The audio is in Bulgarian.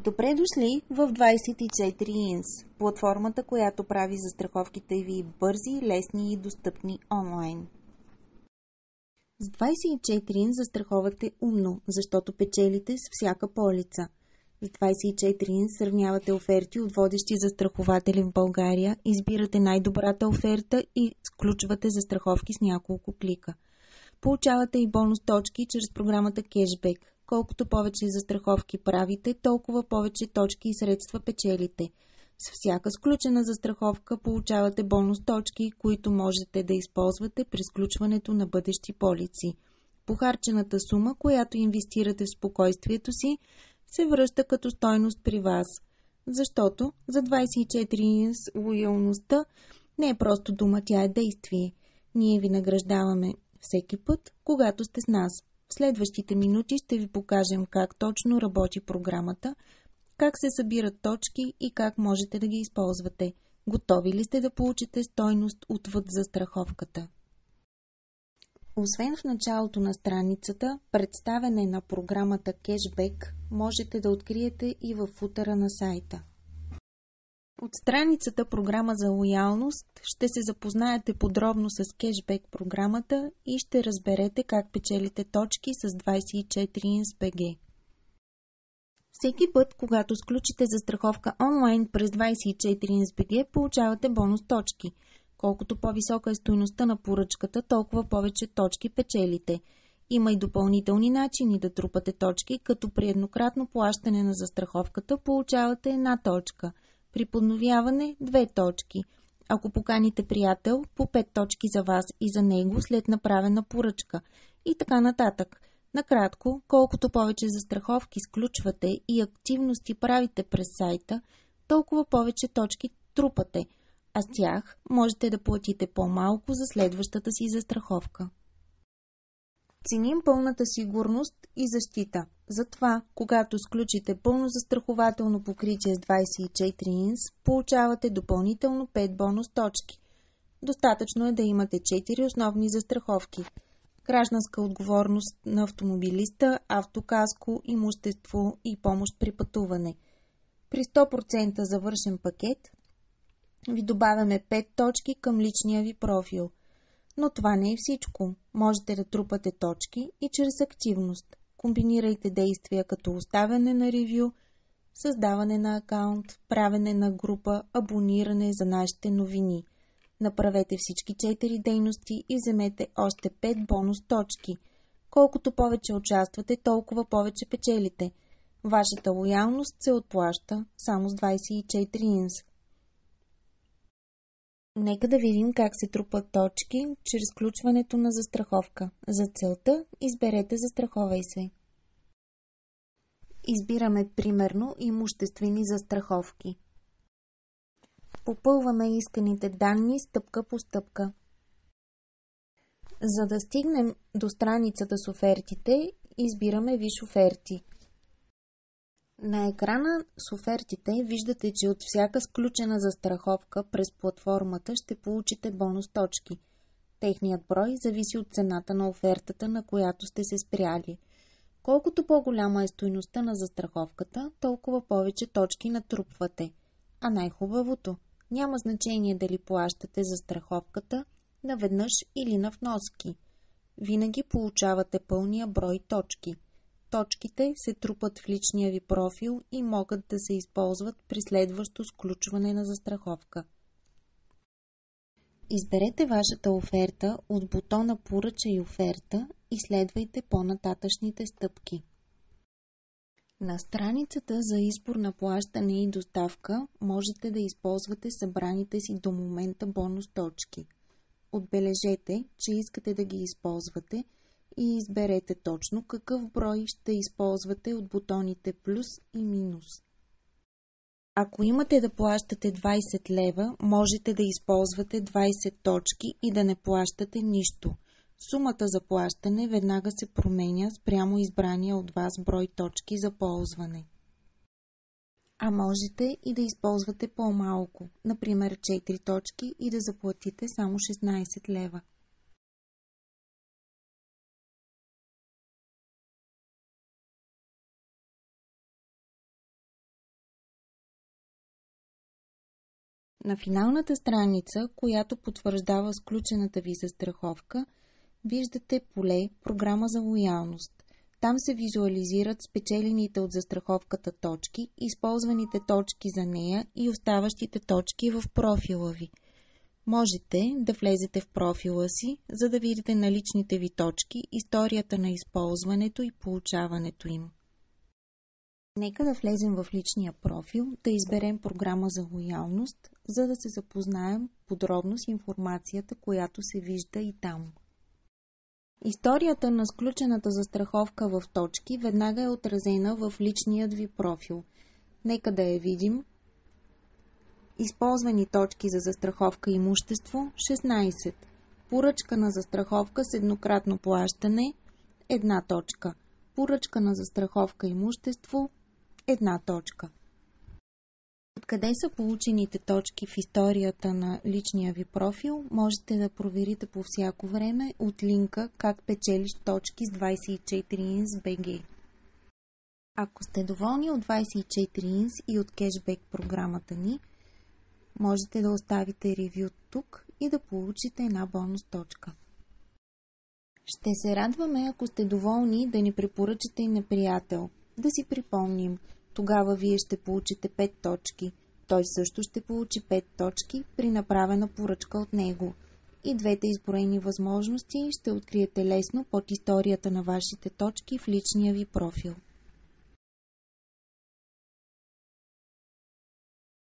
Добре дошли в 24ins, платформата, която прави застраховките ви бързи, лесни и достъпни онлайн. С 24ins застраховате умно, защото печелите с всяка полица. С 24ins сравнявате оферти от водещи застрахователи в България, избирате най-добрата оферта и сключвате застраховки с няколко клика. Получавате и бонус точки чрез програмата Cashback. Колкото повече застраховки правите, толкова повече точки и средства печелите. С всяка сключена застраховка получавате бонус точки, които можете да използвате при сключването на бъдещи полици. Похарчената сума, която инвестирате в спокойствието си, се връща като стойност при вас. Защото за 24ins лоялността не е просто дума, тя е действие. Ние ви награждаваме всеки път, когато сте с нас. В следващите минути ще ви покажем как точно работи програмата, как се събират точки и как можете да ги използвате. Готови ли сте да получите стойност отвъд застраховката? Освен в началото на страницата, представяне на програмата Cashback, можете да откриете и във футъра на сайта. От страницата Програма за лоялност ще се запознаете подробно с Cashback програмата и ще разберете как печелите точки с 24ins BG. Всеки път, когато сключите застраховка онлайн през 24ins BG, получавате бонус точки. Колкото по-висока е стойността на поръчката, толкова повече точки печелите. Има и допълнителни начини да трупате точки, като при еднократно плащане на застраховката получавате 1 точка. При подновяване 2 точки. Ако поканите приятел, по 5 точки за вас и за него след направена поръчка. И така нататък. Накратко, колкото повече застраховки сключвате и активности правите през сайта, толкова повече точки трупате, а с тях можете да платите по-малко за следващата си застраховка. Ценим пълната сигурност и защита. Затова, когато сключите пълно застрахователно покритие с 24ins, получавате допълнително 5 бонус точки. Достатъчно е да имате 4 основни застраховки: гражданска отговорност на автомобилиста, автокаско, имущество и помощ при пътуване. При 100% завършен пакет ви добавяме 5 точки към личния ви профил. Но това не е всичко. Можете да трупате точки и чрез активност. Комбинирайте действия като оставяне на ревю, създаване на акаунт, правене на група, абониране за нашите новини. Направете всички 4 дейности и вземете още 5 бонус точки. Колкото повече участвате, толкова повече печелите. Вашата лоялност се отплаща само с 24ins. Нека да видим как се трупат точки чрез включването на застраховка. За целта изберете застраховай се. Избираме примерно имуществени застраховки. Попълваме исканите данни стъпка по стъпка. За да стигнем до страницата с офертите, избираме Виж оферти. На екрана с офертите виждате, че от всяка сключена застраховка през платформата ще получите бонус точки. Техният брой зависи от цената на офертата, на която сте се спряли. Колкото по-голяма е стойността на застраховката, толкова повече точки натрупвате. А най-хубавото, няма значение дали плащате застраховката наведнъж или на вноски. Винаги получавате пълния брой точки. Точките се трупат в личния ви профил и могат да се използват при следващо сключване на застраховка. Изберете вашата оферта от бутона Поръчай оферта и следвайте по-нататъшните стъпки. На страницата за избор на плащане и доставка можете да използвате събраните си до момента бонус точки. Отбележете, че искате да ги използвате и изберете точно какъв брой ще използвате от бутоните плюс и минус. Ако имате да плащате 20 лева, можете да използвате 20 точки и да не плащате нищо. Сумата за плащане веднага се променя спрямо избрания от вас брой точки за ползване. А можете и да използвате по-малко, например 4 точки и да заплатите само 16 лева. На финалната страница, която потвърждава сключената ви застраховка, виждате поле "Програма за лоялност". Там се визуализират спечелените от застраховката точки, използваните точки за нея и оставащите точки в профила ви. Можете да влезете в профила си, за да видите наличните ви точки, историята на използването и получаването им. Нека да влезем в личния профил, да изберем "Програма за лоялност", за да се запознаем подробно с информацията, която се вижда и там. Историята на сключената застраховка в точки веднага е отразена в личният ви профил. Нека да я видим. Използвани точки за застраховка имущество – 16. Поръчка на застраховка с еднократно плащане – 1 точка. Поръчка на застраховка имущество – 1 точка. Откъде са получените точки в историята на личния ви профил, можете да проверите по всяко време от линка "Как печелиш точки с 24ins.bg". Ако сте доволни от 24ins и от кешбек програмата ни, можете да оставите ревю тук и да получите една бонус точка. Ще се радваме, ако сте доволни, да ни препоръчате и на приятел. Да си припомним, тогава вие ще получите 5 точки. Той също ще получи 5 точки при направена поръчка от него. И двете изброени възможности ще откриете лесно под историята на вашите точки в личния ви профил.